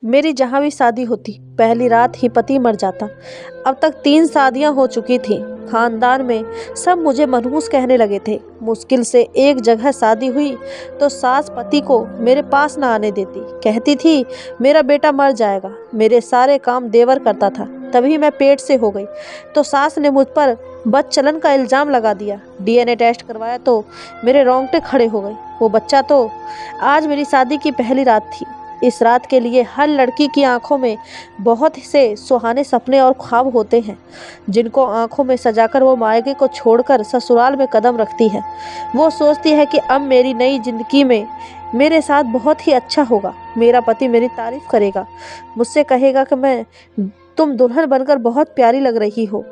मेरी जहाँ भी शादी होती पहली रात ही पति मर जाता। अब तक 3 शादियाँ हो चुकी थीं। खानदान में सब मुझे मनहूस कहने लगे थे। मुश्किल से एक जगह शादी हुई तो सास पति को मेरे पास ना आने देती। कहती थी मेरा बेटा मर जाएगा। मेरे सारे काम देवर करता था। तभी मैं पेट से हो गई तो सास ने मुझ पर बदचलन का इल्ज़ाम लगा दिया। डीएनए टेस्ट करवाया तो मेरे रोंगटे खड़े हो गए। वो बच्चा तो आज मेरी शादी की पहली रात थी। इस रात के लिए हर लड़की की आंखों में बहुत से सुहाने सपने और ख्वाब होते हैं, जिनको आंखों में सजाकर वो मायके को छोड़कर ससुराल में कदम रखती है। वो सोचती है कि अब मेरी नई जिंदगी में मेरे साथ बहुत ही अच्छा होगा। मेरा पति मेरी तारीफ करेगा, मुझसे कहेगा कि तुम दुल्हन बनकर बहुत प्यारी लग रही हो।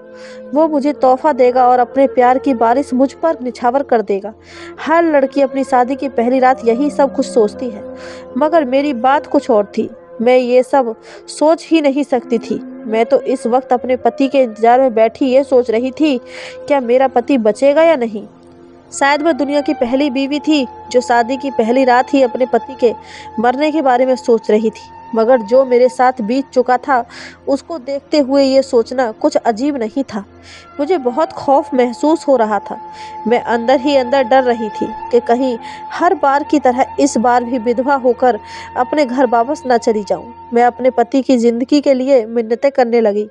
वो मुझे तोहफा देगा और अपने प्यार की बारिश मुझ पर निछावर कर देगा। हर लड़की अपनी शादी की पहली रात यही सब कुछ सोचती है, मगर मेरी बात कुछ और थी। मैं ये सब सोच ही नहीं सकती थी। मैं तो इस वक्त अपने पति के इंतजार में बैठी ये सोच रही थी, क्या मेरा पति बचेगा या नहीं। शायद मैं दुनिया की पहली बीवी थी जो शादी की पहली रात ही अपने पति के मरने के बारे में सोच रही थी। मगर जो मेरे साथ बीत चुका था उसको देखते हुए ये सोचना कुछ अजीब नहीं था। मुझे बहुत खौफ महसूस हो रहा था। मैं अंदर ही अंदर डर रही थी कि कहीं हर बार की तरह इस बार भी विधवा होकर अपने घर वापस न चली जाऊं। मैं अपने पति की जिंदगी के लिए मिन्नतें करने लगी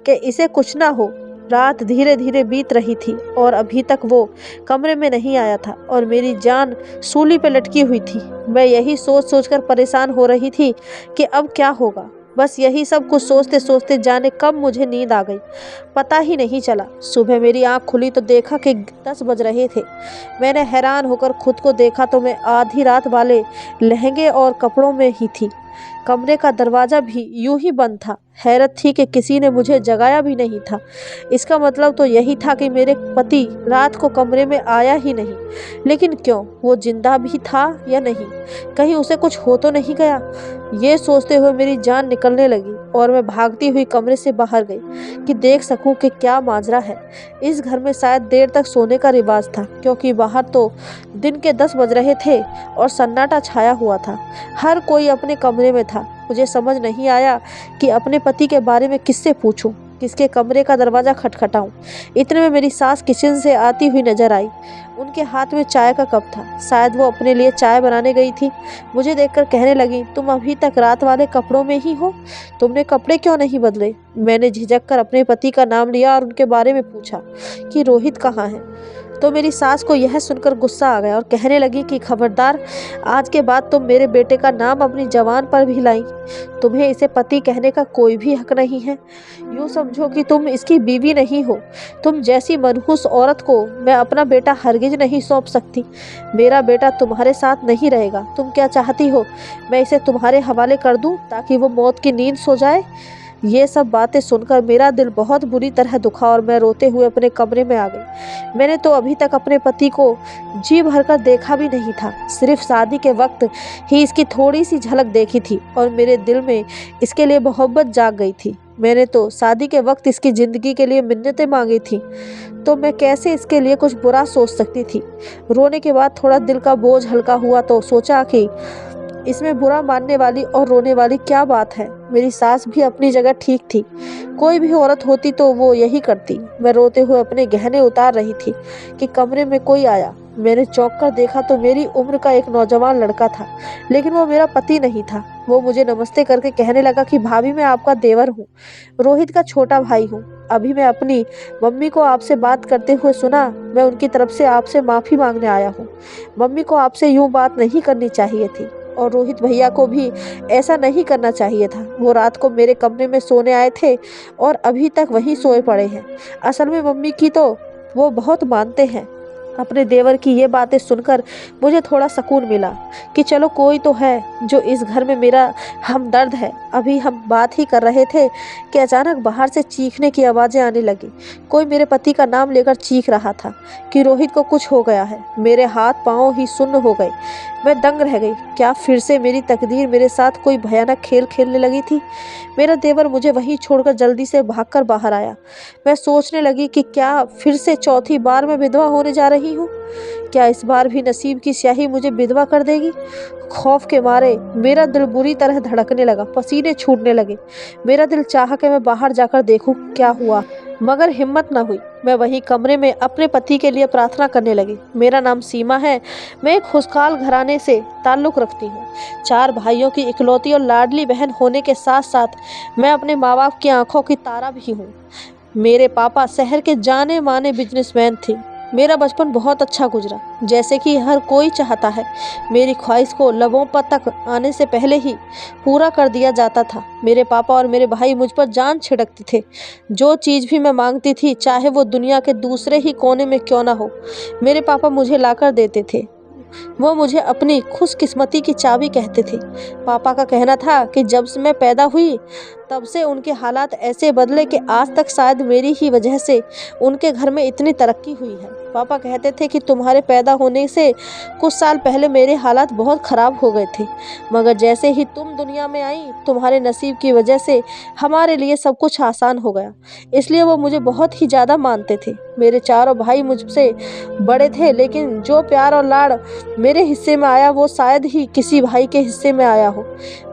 कि इसे कुछ ना हो। रात धीरे धीरे बीत रही थी और अभी तक वो कमरे में नहीं आया था और मेरी जान सूली पे लटकी हुई थी। मैं यही सोच सोचकर परेशान हो रही थी कि अब क्या होगा। बस यही सब कुछ सोचते सोचते जाने कब मुझे नींद आ गई, पता ही नहीं चला। सुबह मेरी आंख खुली तो देखा कि 10 बज रहे थे। मैंने हैरान होकर खुद को देखा तो मैं आधी रात वाले लहंगे और कपड़ों में ही थी। कमरे का दरवाज़ा भी यूं ही बंद था। हैरत थी कि किसी ने मुझे जगाया भी नहीं था। इसका मतलब तो यही था कि मेरे पति रात को कमरे में आया ही नहीं। लेकिन क्यों, वो जिंदा भी था या नहीं, कहीं उसे कुछ हो तो नहीं गया। ये सोचते हुए मेरी जान निकलने लगी और मैं भागती हुई कमरे से बाहर गई कि देख सकूं कि क्या माजरा है। इस घर में शायद देर तक सोने का रिवाज था, क्योंकि बाहर तो दिन के 10 बज रहे थे और सन्नाटा छाया हुआ था। हर कोई अपने कमरे में था। मुझे समझ नहीं आया कि अपने पति के बारे में किससे पूछूं, किसके कमरे का दरवाज़ा खटखटाऊं। इतने में मेरी सास किचन से आती हुई नजर आई। उनके हाथ में चाय का कप था। शायद वो अपने लिए चाय बनाने गई थी। मुझे देखकर कहने लगी, तुम अभी तक रात वाले कपड़ों में ही हो, तुमने कपड़े क्यों नहीं बदले। मैंने झिझक कर अपने पति का नाम लिया और उनके बारे में पूछा कि रोहित कहाँ है। तो मेरी सास को यह सुनकर गुस्सा आ गया और कहने लगी कि खबरदार, आज के बाद तुम मेरे बेटे का नाम अपनी जबान पर भी लाई। तुम्हें इसे पति कहने का कोई भी हक नहीं है। यूँ समझो कि तुम इसकी बीवी नहीं हो। तुम जैसी मनहूस औरत को मैं अपना बेटा हरगिज नहीं सौंप सकती। मेरा बेटा तुम्हारे साथ नहीं रहेगा। तुम क्या चाहती हो, मैं इसे तुम्हारे हवाले कर दूं ताकि वो मौत की नींद सो जाए। ये सब बातें सुनकर मेरा दिल बहुत बुरी तरह दुखा और मैं रोते हुए अपने कमरे में आ गई। मैंने तो अभी तक अपने पति को जी भरकर देखा भी नहीं था। सिर्फ शादी के वक्त ही इसकी थोड़ी सी झलक देखी थी और मेरे दिल में इसके लिए मोहब्बत जाग गई थी। मैंने तो शादी के वक्त इसकी ज़िंदगी के लिए मिन्नतें मांगी थी, तो मैं कैसे इसके लिए कुछ बुरा सोच सकती थी। रोने के बाद थोड़ा दिल का बोझ हल्का हुआ तो सोचा कि इसमें बुरा मानने वाली और रोने वाली क्या बात है। मेरी सास भी अपनी जगह ठीक थी। कोई भी औरत होती तो वो यही करती। मैं रोते हुए अपने गहने उतार रही थी कि कमरे में कोई आया। मैंने चौंक कर देखा तो मेरी उम्र का एक नौजवान लड़का था, लेकिन वो मेरा पति नहीं था। वो मुझे नमस्ते करके कहने लगा कि भाभी, मैं आपका देवर हूँ, रोहित का छोटा भाई हूँ। अभी मैं अपनी मम्मी को आपसे बात करते हुए सुना। मैं उनकी तरफ से आपसे माफ़ी मांगने आया हूँ। मम्मी को आपसे यूँ बात नहीं करनी चाहिए थी और रोहित भैया को भी ऐसा नहीं करना चाहिए था। वो रात को मेरे कमरे में सोने आए थे और अभी तक वहीं सोए पड़े हैं। असल में मम्मी की तो वो बहुत मानते हैं। अपने देवर की ये बातें सुनकर मुझे थोड़ा सुकून मिला कि चलो कोई तो है जो इस घर में मेरा हमदर्द है। अभी हम बात ही कर रहे थे कि अचानक बाहर से चीखने की आवाज़ें आने लगी। कोई मेरे पति का नाम लेकर चीख रहा था कि रोहित को कुछ हो गया है। मेरे हाथ पांव ही सुन्न हो गए। मैं दंग रह गई। क्या फिर से मेरी तकदीर मेरे साथ कोई भयानक खेल खेलने लगी थी? मेरा देवर मुझे वहीं छोड़कर जल्दी से भागकर बाहर आया। मैं सोचने लगी कि क्या फिर से चौथी बार मैं विधवा होने जा रही हूँ? क्या इस बार भी नसीब की स्याही मुझे विधवा कर देगी? खौफ के मारे मेरा दिल बुरी तरह धड़कने लगा, पसीने छूटने लगे। मेरा दिल चाहा कि मैं बाहर जाकर देखूं क्या हुआ, मगर हिम्मत न हुई। मैं वहीं कमरे में अपने पति के लिए प्रार्थना करने लगी। मेरा नाम सीमा है। मैं एक खुशहाल घराने से ताल्लुक़ रखती हूँ। 4 भाइयों की इकलौती और लाडली बहन होने के साथ साथ मैं अपने माँ बाप की आंखों की तारा भी हूँ। मेरे पापा शहर के जाने माने बिजनेसमैन थे। मेरा बचपन बहुत अच्छा गुजरा, जैसे कि हर कोई चाहता है। मेरी ख्वाहिश को लबों पर तक आने से पहले ही पूरा कर दिया जाता था। मेरे पापा और मेरे भाई मुझ पर जान छिड़कते थे। जो चीज़ भी मैं मांगती थी, चाहे वो दुनिया के दूसरे ही कोने में क्यों ना हो, मेरे पापा मुझे लाकर देते थे। वो मुझे अपनी खुशकिस्मती की चाबी कहते थे। पापा का कहना था कि जब से मैं पैदा हुई तब से उनके हालात ऐसे बदले कि आज तक शायद मेरी ही वजह से उनके घर में इतनी तरक्की हुई है। पापा कहते थे कि तुम्हारे पैदा होने से कुछ साल पहले मेरे हालात बहुत ख़राब हो गए थे, मगर जैसे ही तुम दुनिया में आई, तुम्हारे नसीब की वजह से हमारे लिए सब कुछ आसान हो गया। इसलिए वो मुझे बहुत ही ज़्यादा मानते थे। मेरे चारों भाई मुझसे बड़े थे, लेकिन जो प्यार और लाड़ मेरे हिस्से में आया वो शायद ही किसी भाई के हिस्से में आया हो।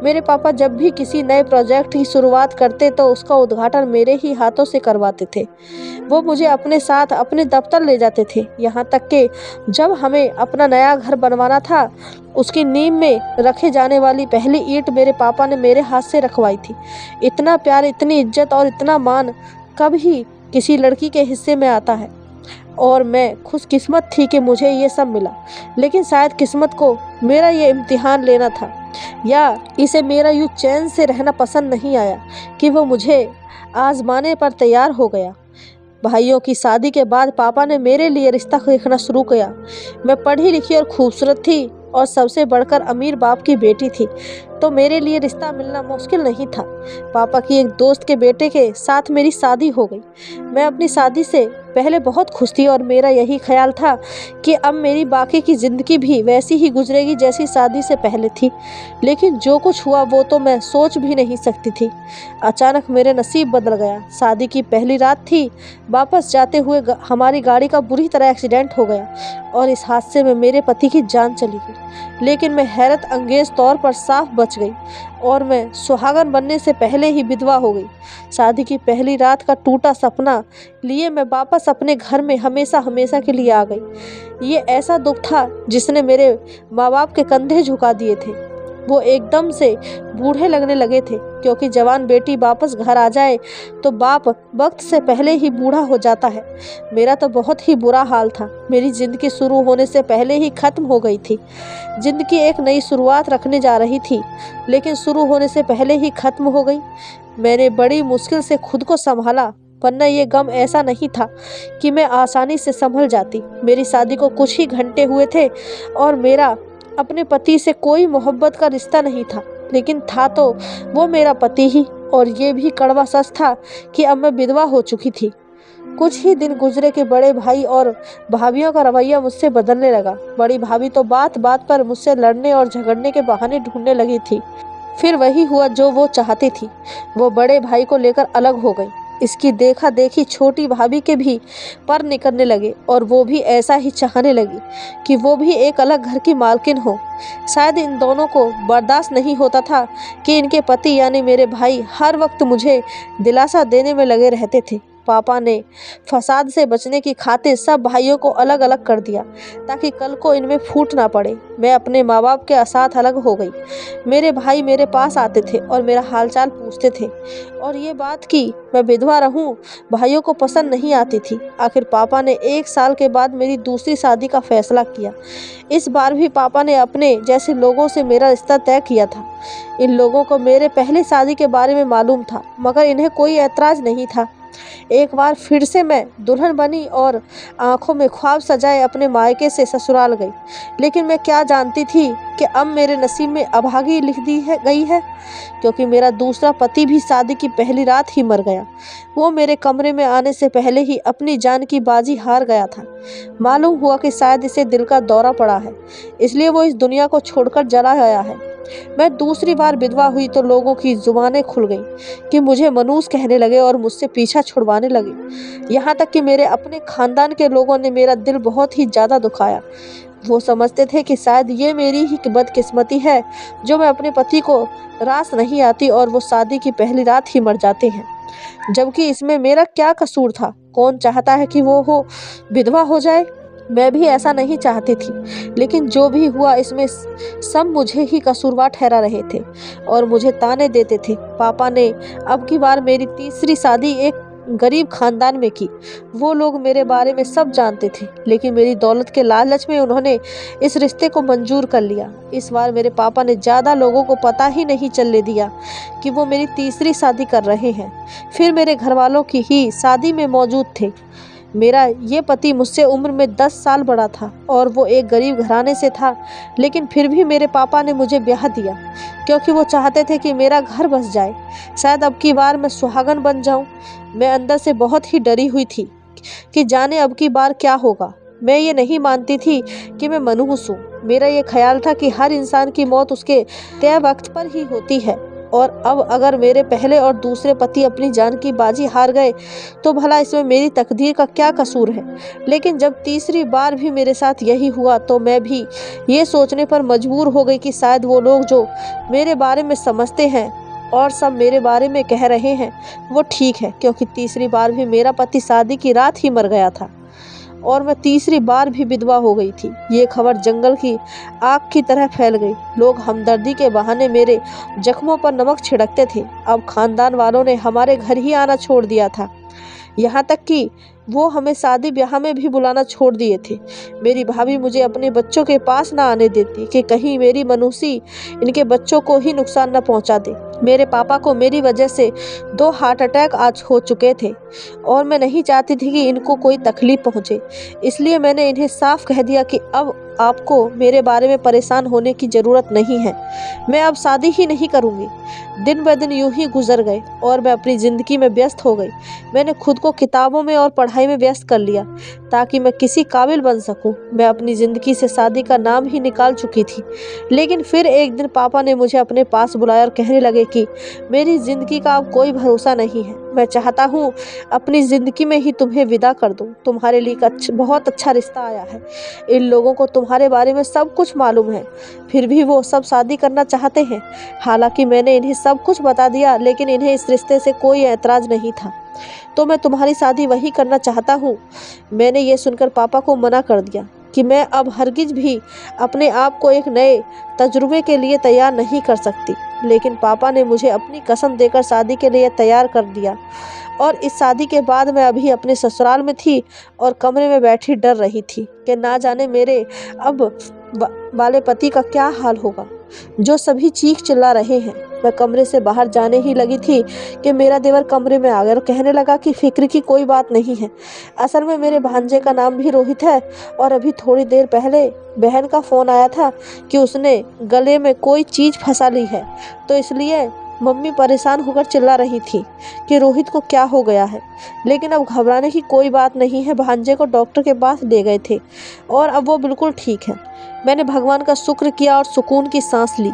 मेरे पापा जब भी किसी नए प्रोजेक्ट की शुरुआत करते तो उसका उद्घाटन मेरे ही हाथों से करवाते थे। वो मुझे अपने साथ अपने दफ्तर ले जाते थे। यहाँ तक कि जब हमें अपना नया घर बनवाना था, उसकी नींव में रखे जाने वाली पहली ईंट मेरे पापा ने मेरे हाथ से रखवाई थी। इतना प्यार, इतनी इज्जत और इतना मान कभी किसी लड़की के हिस्से में आता है, और मैं खुशकिस्मत थी कि मुझे ये सब मिला। लेकिन शायद किस्मत को मेरा ये इम्तिहान लेना था, या इसे मेरा यूँ चैन से रहना पसंद नहीं आया कि वो मुझे आजमाने पर तैयार हो गया। भाइयों की शादी के बाद पापा ने मेरे लिए रिश्ता देखना शुरू किया। मैं पढ़ी लिखी और खूबसूरत थी और सबसे बढ़कर अमीर बाप की बेटी थी, तो मेरे लिए रिश्ता मिलना मुश्किल नहीं था। पापा की एक दोस्त के बेटे के साथ मेरी शादी हो गई। मैं अपनी शादी से पहले बहुत खुश थी और मेरा यही ख्याल था कि अब मेरी बाकी की ज़िंदगी भी वैसी ही गुजरेगी जैसी शादी से पहले थी। लेकिन जो कुछ हुआ वो तो मैं सोच भी नहीं सकती थी। अचानक मेरे नसीब बदल गया। शादी की पहली रात थी। वापस जाते हुए हमारी गाड़ी का बुरी तरह एक्सीडेंट हो गया और इस हादसे में मेरे पति की जान चली गई। लेकिन मैं हैरत अंगेज तौर पर साफ बच गई और मैं सुहागन बनने से पहले ही विधवा हो गई। शादी की पहली रात का टूटा सपना लिए मैं वापस अपने घर में हमेशा हमेशा के लिए आ गई। ये ऐसा दुख था जिसने मेरे माँ बाप के कंधे झुका दिए थे। वो एकदम से बूढ़े लगने लगे थे, क्योंकि जवान बेटी वापस घर आ जाए तो बाप वक्त से पहले ही बूढ़ा हो जाता है। मेरा तो बहुत ही बुरा हाल था। मेरी ज़िंदगी शुरू होने से पहले ही ख़त्म हो गई थी। ज़िंदगी एक नई शुरुआत रखने जा रही थी, लेकिन शुरू होने से पहले ही ख़त्म हो गई। मैंने बड़ी मुश्किल से खुद को संभाला, वरना ये गम ऐसा नहीं था कि मैं आसानी से संभल जाती। मेरी शादी को कुछ ही घंटे हुए थे और मेरा अपने पति से कोई मोहब्बत का रिश्ता नहीं था, लेकिन था तो वो मेरा पति ही। और ये भी कड़वा सच था कि अब मैं विधवा हो चुकी थी। कुछ ही दिन गुजरे कि बड़े भाई और भाभियों का रवैया मुझसे बदलने लगा। बड़ी भाभी तो बात बात पर मुझसे लड़ने और झगड़ने के बहाने ढूंढने लगी थी। फिर वही हुआ जो वो चाहती थी। वो बड़े भाई को लेकर अलग हो गई। इसकी देखा देखी छोटी भाभी के भी पर निकलने लगे और वो भी ऐसा ही चाहने लगी कि वो भी एक अलग घर की मालकिन हो। शायद इन दोनों को बर्दाश्त नहीं होता था कि इनके पति यानी मेरे भाई हर वक्त मुझे दिलासा देने में लगे रहते थे। पापा ने फसाद से बचने की खातिर सब भाइयों को अलग अलग कर दिया ताकि कल को इनमें फूट ना पड़े। मैं अपने माँ बाप के साथ अलग हो गई। मेरे भाई मेरे पास आते थे और मेरा हालचाल पूछते थे, और ये बात कि मैं विधवा रहूं भाइयों को पसंद नहीं आती थी। आखिर पापा ने 1 साल के बाद मेरी दूसरी शादी का फैसला किया। इस बार भी पापा ने अपने जैसे लोगों से मेरा रिश्ता तय किया था। इन लोगों को मेरे पहले शादी के बारे में मालूम था, मगर इन्हें कोई ऐतराज़ नहीं था। एक बार फिर से मैं दुल्हन बनी और आंखों में ख्वाब सजाए अपने मायके से ससुराल गई। लेकिन मैं क्या जानती थी कि अब मेरे नसीब में अभागी लिख दी है गई है, क्योंकि मेरा दूसरा पति भी शादी की पहली रात ही मर गया। वो मेरे कमरे में आने से पहले ही अपनी जान की बाजी हार गया था। मालूम हुआ कि शायद इसे दिल का दौरा पड़ा है, इसलिए वो इस दुनिया को छोड़कर चला गया है। मैं दूसरी बार विधवा हुई तो लोगों की जुबानें खुल गईं कि मुझे मनूस कहने लगे और मुझसे पीछा छुड़वाने लगे। यहाँ तक कि मेरे अपने खानदान के लोगों ने मेरा दिल बहुत ही ज़्यादा दुखाया। वो समझते थे कि शायद ये मेरी ही बदकिस्मती है जो मैं अपने पति को रास नहीं आती और वो शादी की पहली रात ही मर जाते हैं, जबकि इसमें मेरा क्या कसूर था। कौन चाहता है कि वो विधवा हो जाए। मैं भी ऐसा नहीं चाहती थी, लेकिन जो भी हुआ इसमें सब मुझे ही कसूरवार ठहरा रहे थे और मुझे ताने देते थे। पापा ने अब की बार मेरी तीसरी शादी एक गरीब खानदान में की। वो लोग मेरे बारे में सब जानते थे, लेकिन मेरी दौलत के लालच में उन्होंने इस रिश्ते को मंजूर कर लिया। इस बार मेरे पापा ने ज़्यादा लोगों को पता ही नहीं चलने दिया कि वो मेरी तीसरी शादी कर रहे हैं। फिर मेरे घर वालों की ही शादी में मौजूद थे। मेरा ये पति मुझसे उम्र में 10 साल बड़ा था और वो एक गरीब घराने से था, लेकिन फिर भी मेरे पापा ने मुझे ब्याह दिया क्योंकि वो चाहते थे कि मेरा घर बस जाए। शायद अब की बार मैं सुहागन बन जाऊं। मैं अंदर से बहुत ही डरी हुई थी कि जाने अब की बार क्या होगा। मैं ये नहीं मानती थी कि मैं मनहूस हूँ। मेरा ये ख्याल था कि हर इंसान की मौत उसके तय वक्त पर ही होती है, और अब अगर मेरे पहले और दूसरे पति अपनी जान की बाजी हार गए तो भला इसमें मेरी तकदीर का क्या कसूर है। लेकिन जब तीसरी बार भी मेरे साथ यही हुआ तो मैं भी ये सोचने पर मजबूर हो गई कि शायद वो लोग जो मेरे बारे में समझते हैं और सब मेरे बारे में कह रहे हैं वो ठीक है, क्योंकि तीसरी बार भी मेरा पति शादी की रात ही मर गया था और मैं तीसरी बार भी विधवा हो गई थी। ये खबर जंगल की आग की तरह फैल गई। लोग हमदर्दी के बहाने मेरे जख्मों पर नमक छिड़कते थे। अब खानदान वालों ने हमारे घर ही आना छोड़ दिया था, यहाँ तक कि वो हमें शादी ब्याह में भी बुलाना छोड़ दिए थे। मेरी भाभी मुझे अपने बच्चों के पास ना आने देती कि कहीं मेरी मनूसी इनके बच्चों को ही नुकसान न पहुंचा दे। मेरे पापा को मेरी वजह से 2 हार्ट अटैक आज हो चुके थे और मैं नहीं चाहती थी कि इनको कोई तकलीफ पहुंचे। इसलिए मैंने इन्हें साफ कह दिया कि अब आपको मेरे बारे में परेशान होने की ज़रूरत नहीं है। मैं अब शादी ही नहीं करूँगी। दिन ब दिन यूं ही गुजर गए और मैं अपनी ज़िंदगी में व्यस्त हो गई। मैंने खुद को किताबों में और पढ़ाई में व्यस्त कर लिया ताकि मैं किसी काबिल बन सकूं। मैं अपनी ज़िंदगी से शादी का नाम ही निकाल चुकी थी। लेकिन फिर एक दिन पापा ने मुझे अपने पास बुलाया और कहने लगे कि मेरी ज़िंदगी का अब कोई भरोसा नहीं है। मैं चाहता हूँ अपनी ज़िंदगी में ही तुम्हें विदा कर दूँ। तुम्हारे लिए एक बहुत अच्छा रिश्ता आया है। इन लोगों को तुम्हारे बारे में सब कुछ मालूम है, फिर भी वो सब शादी करना चाहते हैं। हालांकि मैंने इन्हें सब कुछ बता दिया, लेकिन इन्हें इस रिश्ते से कोई ऐतराज़ नहीं था, तो मैं तुम्हारी शादी वही करना चाहता हूँ। मैंने ये सुनकर पापा को मना कर दिया कि मैं अब हरगिज भी अपने आप को एक नए तजुर्बे के लिए तैयार नहीं कर सकती। लेकिन पापा ने मुझे अपनी कसम देकर शादी के लिए तैयार कर दिया और इस शादी के बाद मैं अभी अपने ससुराल में थी और कमरे में बैठी डर रही थी कि ना जाने मेरे अब वाले पति का क्या हाल होगा, जो सभी चीख चिल्ला रहे हैं। मैं कमरे से बाहर जाने ही लगी थी कि मेरा देवर कमरे में आ गया और कहने लगा कि फिक्र की कोई बात नहीं है। असल में मेरे भांजे का नाम भी रोहित है और अभी थोड़ी देर पहले बहन का फ़ोन आया था कि उसने गले में कोई चीज़ फंसा ली है, तो इसलिए मम्मी परेशान होकर चिल्ला रही थी कि रोहित को क्या हो गया है। लेकिन अब घबराने की कोई बात नहीं है। भांजे को डॉक्टर के पास ले गए थे और अब वो बिल्कुल ठीक है। मैंने भगवान का शुक्र किया और सुकून की सांस ली।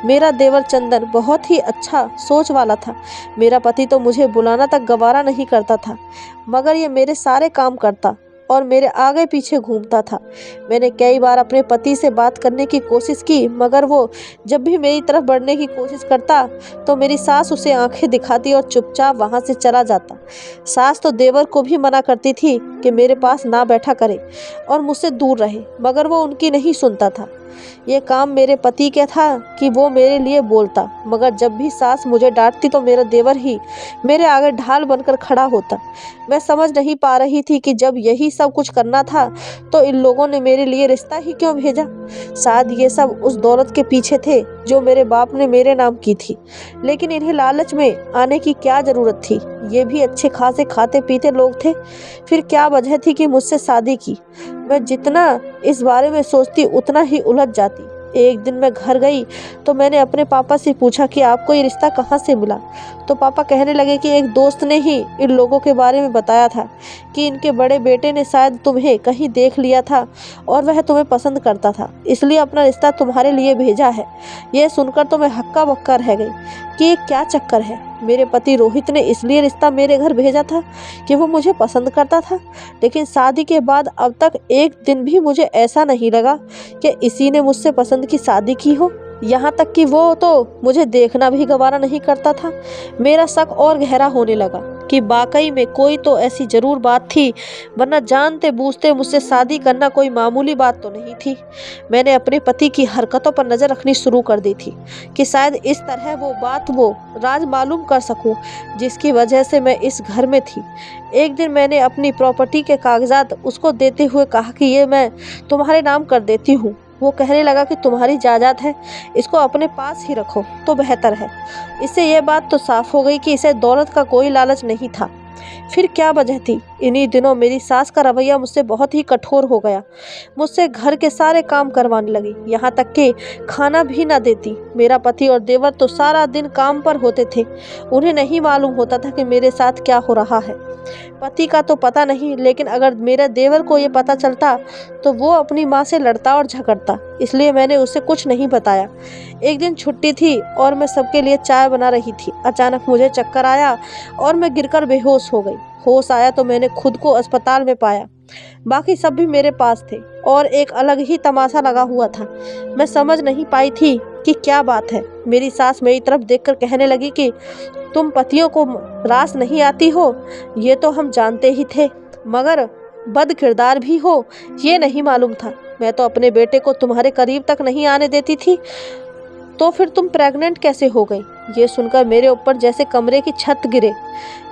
मेरा देवर चंदन बहुत ही अच्छा सोच वाला था। मेरा पति तो मुझे बुलाना तक गवारा नहीं करता था, मगर ये मेरे सारे काम करता और मेरे आगे पीछे घूमता था। मैंने कई बार अपने पति से बात करने की कोशिश की, मगर वो जब भी मेरी तरफ बढ़ने की कोशिश करता तो मेरी सास उसे आंखें दिखाती और चुपचाप वहाँ से चला जाता। सास तो देवर को भी मना करती थी कि मेरे पास ना बैठा करे और मुझसे दूर रहे, मगर वो उनकी नहीं सुनता था। ये काम मेरे पति का था कि वो मेरे लिए बोलता, मगर जब भी सास मुझे डांटती तो मेरा देवर ही मेरे आगे ढाल बनकर खड़ा होता। मैं समझ नहीं पा रही थी कि जब यही सब कुछ करना था तो इन लोगों ने मेरे लिए रिश्ता ही क्यों भेजा। शायद ये सब उस दौलत के पीछे थे जो मेरे बाप ने मेरे नाम की थी, लेकिन इन्हें लालच में आने की क्या ज़रूरत थी। ये भी अच्छे खासे खाते पीते लोग थे। फिर क्या वजह थी कि मुझसे शादी की? मैं जितना इस बारे में सोचती उतना ही उलझ जाती। एक दिन मैं घर गई तो मैंने अपने पापा से पूछा कि आपको ये रिश्ता कहाँ से मिला? तो पापा कहने लगे कि एक दोस्त ने ही इन लोगों के बारे में बताया था कि इनके बड़े बेटे ने शायद तुम्हें कहीं देख लिया था और वह तुम्हें पसंद करता था, इसलिए अपना रिश्ता तुम्हारे लिए भेजा है। यह सुनकर तो मैं हक्का बक्का रह गई कि ये क्या चक्कर है। मेरे पति रोहित ने इसलिए रिश्ता मेरे घर भेजा था कि वो मुझे पसंद करता था, लेकिन शादी के बाद अब तक एक दिन भी मुझे ऐसा नहीं लगा कि इसी ने मुझसे पसंद की शादी की हो। यहाँ तक कि वो तो मुझे देखना भी गवारा नहीं करता था। मेरा शक और गहरा होने लगा कि वाकई में कोई तो ऐसी जरूर बात थी, वरना जानते बूझते मुझसे शादी करना कोई मामूली बात तो नहीं थी। मैंने अपने पति की हरकतों पर नज़र रखनी शुरू कर दी थी कि शायद इस तरह वो राज मालूम कर सकूं जिसकी वजह से मैं इस घर में थी। एक दिन मैंने अपनी प्रॉपर्टी के कागजात उसको देते हुए कहा कि ये मैं तुम्हारे नाम कर देती हूँ। वो कहने लगा कि तुम्हारी जायदाद है, इसको अपने पास ही रखो तो बेहतर है। इससे यह बात तो साफ हो गई कि इसे दौलत का कोई लालच नहीं था। फिर क्या वजह थी? इन्हीं दिनों मेरी सास का रवैया मुझसे बहुत ही कठोर हो गया। मुझसे घर के सारे काम करवाने लगी, यहाँ तक कि खाना भी ना देती। मेरा पति और देवर तो सारा दिन काम पर होते थे, उन्हें नहीं मालूम होता था कि मेरे साथ क्या हो रहा है। पति का तो पता नहीं, लेकिन अगर मेरे देवर को ये पता चलता तो वो अपनी माँ से लड़ता और झगड़ता, इसलिए मैंने उसे कुछ नहीं बताया। एक दिन छुट्टी थी और मैं सबके लिए चाय बना रही थी। अचानक मुझे चक्कर आया और मैं गिरकर बेहोश हो गई। होश आया तो मैंने खुद को अस्पताल में पाया। बाकी सब भी मेरे पास थे और एक अलग ही तमाशा लगा हुआ था। मैं समझ नहीं पाई थी कि क्या बात है। मेरी सास मेरी तरफ देखकर कहने लगी कि तुम पतियों को रास नहीं आती हो, ये तो हम जानते ही थे, मगर बद किरदार भी हो ये नहीं मालूम था। मैं तो अपने बेटे को तुम्हारे करीब तक नहीं आने देती थी, तो फिर तुम प्रेग्नेंट कैसे हो गई? ये सुनकर मेरे ऊपर जैसे कमरे की छत गिरे।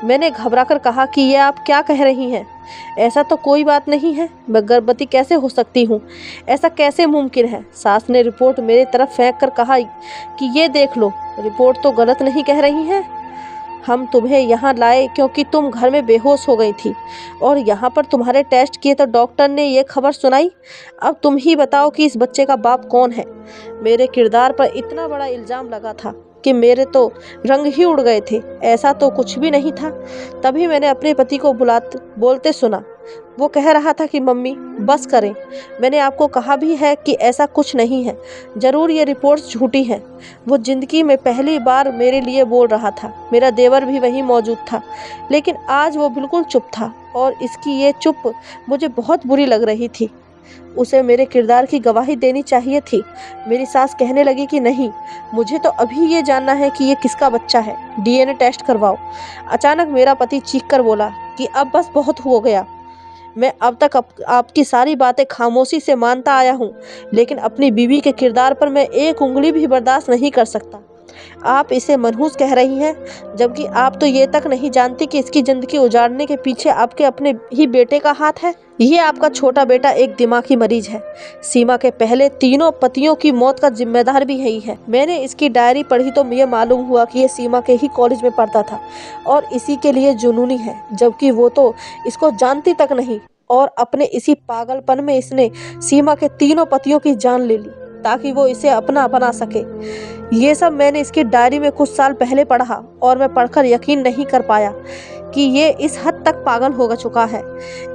मैंने घबराकर कहा कि ये आप क्या कह रही हैं? ऐसा तो कोई बात नहीं है, मैं गर्भवती कैसे हो सकती हूँ? ऐसा कैसे मुमकिन है? सास ने रिपोर्ट मेरी तरफ फेंक कर कहा कि ये देख लो, रिपोर्ट तो गलत नहीं कह रही हैं। हम तुम्हें यहाँ लाए क्योंकि तुम घर में बेहोश हो गई थी और यहाँ पर तुम्हारे टेस्ट किए तो डॉक्टर ने ये खबर सुनाई। अब तुम ही बताओ कि इस बच्चे का बाप कौन है? मेरे किरदार पर इतना बड़ा इल्ज़ाम लगा था कि मेरे तो रंग ही उड़ गए थे। ऐसा तो कुछ भी नहीं था। तभी मैंने अपने पति को बोलते सुना। वो कह रहा था कि मम्मी बस करें, मैंने आपको कहा भी है कि ऐसा कुछ नहीं है, ज़रूर ये रिपोर्ट्स झूठी हैं। वो ज़िंदगी में पहली बार मेरे लिए बोल रहा था। मेरा देवर भी वहीं मौजूद था, लेकिन आज वो बिल्कुल चुप था और इसकी ये चुप मुझे बहुत बुरी लग रही थी। उसे मेरे किरदार की गवाही देनी चाहिए थी। मेरी सास कहने लगी कि नहीं, मुझे तो अभी ये जानना है कि ये किसका बच्चा है, डीएनए टेस्ट करवाओ। अचानक मेरा पति चीख कर बोला कि अब बस बहुत हो गया। मैं अब तक आपकी सारी बातें खामोशी से मानता आया हूँ, लेकिन अपनी बीवी के किरदार पर मैं एक उंगली भी बर्दाश्त नहीं कर सकता। आप इसे मनहूस कह रही हैं, जबकि आप तो ये तक नहीं जानती कि इसकी ज़िंदगी उजाड़ने के पीछे आपके अपने ही बेटे का हाथ है। ये आपका छोटा बेटा एक दिमागी मरीज है। सीमा के पहले तीनों पतियों की मौत का जिम्मेदार भी यही है। मैंने इसकी डायरी पढ़ी तो मुझे मालूम हुआ कि ये सीमा के ही कॉलेज में पढ़ता था और इसी के लिए जुनूनी है, जबकि वो तो इसको जानती तक नहीं। और अपने इसी पागलपन में इसने सीमा के तीनों पतियों की जान ले ली ताकि वो इसे अपना बना सके। ये सब मैंने इसकी डायरी में कुछ साल पहले पढ़ा और मैं पढ़कर यकीन नहीं कर पाया कि ये इस हद तक पागल हो चुका है।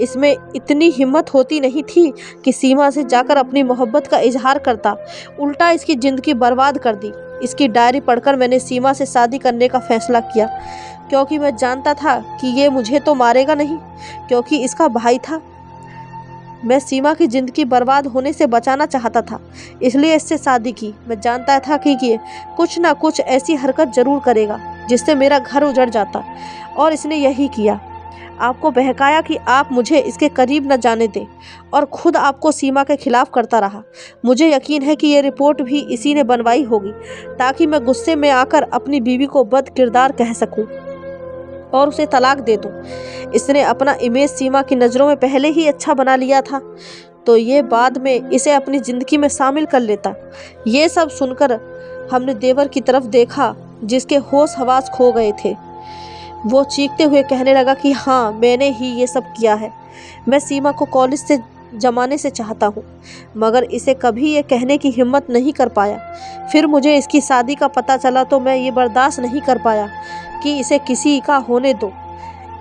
इसमें इतनी हिम्मत होती नहीं थी कि सीमा से जाकर अपनी मोहब्बत का इजहार करता, उल्टा इसकी ज़िंदगी बर्बाद कर दी। इसकी डायरी पढ़कर मैंने सीमा से शादी करने का फैसला किया, क्योंकि मैं जानता था कि ये मुझे तो मारेगा नहीं, क्योंकि इसका भाई था। मैं सीमा की ज़िंदगी बर्बाद होने से बचाना चाहता था, इसलिए इससे शादी की। मैं जानता था कि ये कुछ ना कुछ ऐसी हरकत ज़रूर करेगा जिससे मेरा घर उजड़ जाता, और इसने यही किया। आपको बहकाया कि आप मुझे इसके करीब न जाने दें और खुद आपको सीमा के खिलाफ करता रहा। मुझे यकीन है कि ये रिपोर्ट भी इसी ने बनवाई होगी ताकि मैं गुस्से में आकर अपनी बीवी को बद किरदार कह सकूं और उसे तलाक दे दूं। इसने अपना इमेज सीमा की नज़रों में पहले ही अच्छा बना लिया था, तो ये बाद में इसे अपनी ज़िंदगी में शामिल कर लेता। ये सब सुनकर हमने देवर की तरफ देखा, जिसके होश हवास खो गए थे। वो चीखते हुए कहने लगा कि हाँ, मैंने ही ये सब किया है। मैं सीमा को कॉलेज से जमाने से चाहता हूँ, मगर इसे कभी ये कहने की हिम्मत नहीं कर पाया। फिर मुझे इसकी शादी का पता चला तो मैं ये बर्दाश्त नहीं कर पाया कि इसे किसी का होने दो।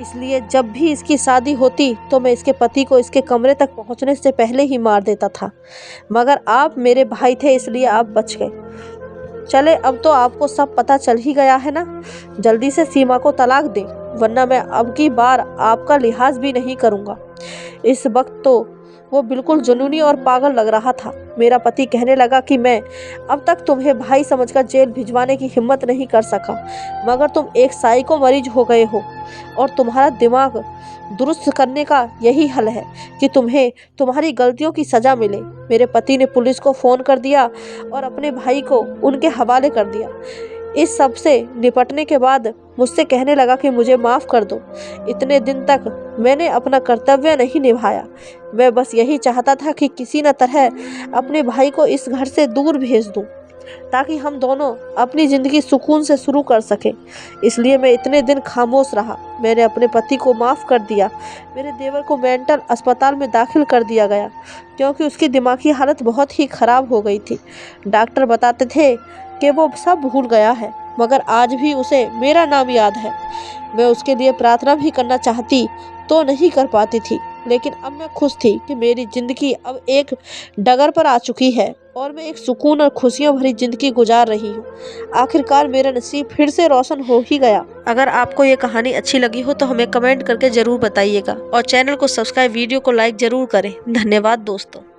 इसलिए जब भी इसकी शादी होती तो मैं इसके पति को इसके कमरे तक पहुंचने से पहले ही मार देता था। मगर आप मेरे भाई थे, इसलिए आप बच गए। चले, अब तो आपको सब पता चल ही गया है ना। जल्दी से सीमा को तलाक दें, वरना मैं अब की बार आपका लिहाज भी नहीं करूँगा। इस वक्त तो वो बिल्कुल जुनूनी और पागल लग रहा था। मेरा पति कहने लगा कि मैं अब तक तुम्हें भाई समझकर जेल भिजवाने की हिम्मत नहीं कर सका, मगर तुम एक साइको मरीज हो गए हो और तुम्हारा दिमाग दुरुस्त करने का यही हल है कि तुम्हें तुम्हारी गलतियों की सज़ा मिले। मेरे पति ने पुलिस को फ़ोन कर दिया और अपने भाई को उनके हवाले कर दिया। इस सब से निपटने के बाद मुझसे कहने लगा कि मुझे माफ़ कर दो। इतने दिन तक मैंने अपना कर्तव्य नहीं निभाया। मैं बस यही चाहता था कि किसी न तरह अपने भाई को इस घर से दूर भेज दूं, ताकि हम दोनों अपनी ज़िंदगी सुकून से शुरू कर सकें। इसलिए मैं इतने दिन खामोश रहा। मैंने अपने पति को माफ़ कर दिया। मेरे देवर को मेंटल अस्पताल में दाखिल कर दिया गया, क्योंकि उसकी दिमागी हालत बहुत ही ख़राब हो गई थी। डॉक्टर बताते थे कि वो सब भूल गया है, मगर आज भी उसे मेरा नाम याद है। मैं उसके लिए प्रार्थना भी करना चाहती तो नहीं कर पाती थी, लेकिन अब मैं खुश थी कि मेरी ज़िंदगी अब एक डगर पर आ चुकी है और मैं एक सुकून और खुशियों भरी ज़िंदगी गुजार रही हूँ। आखिरकार मेरा नसीब फिर से रोशन हो ही गया। अगर आपको ये कहानी अच्छी लगी हो तो हमें कमेंट करके ज़रूर बताइएगा और चैनल को सब्सक्राइब, वीडियो को लाइक ज़रूर करें। धन्यवाद दोस्तों।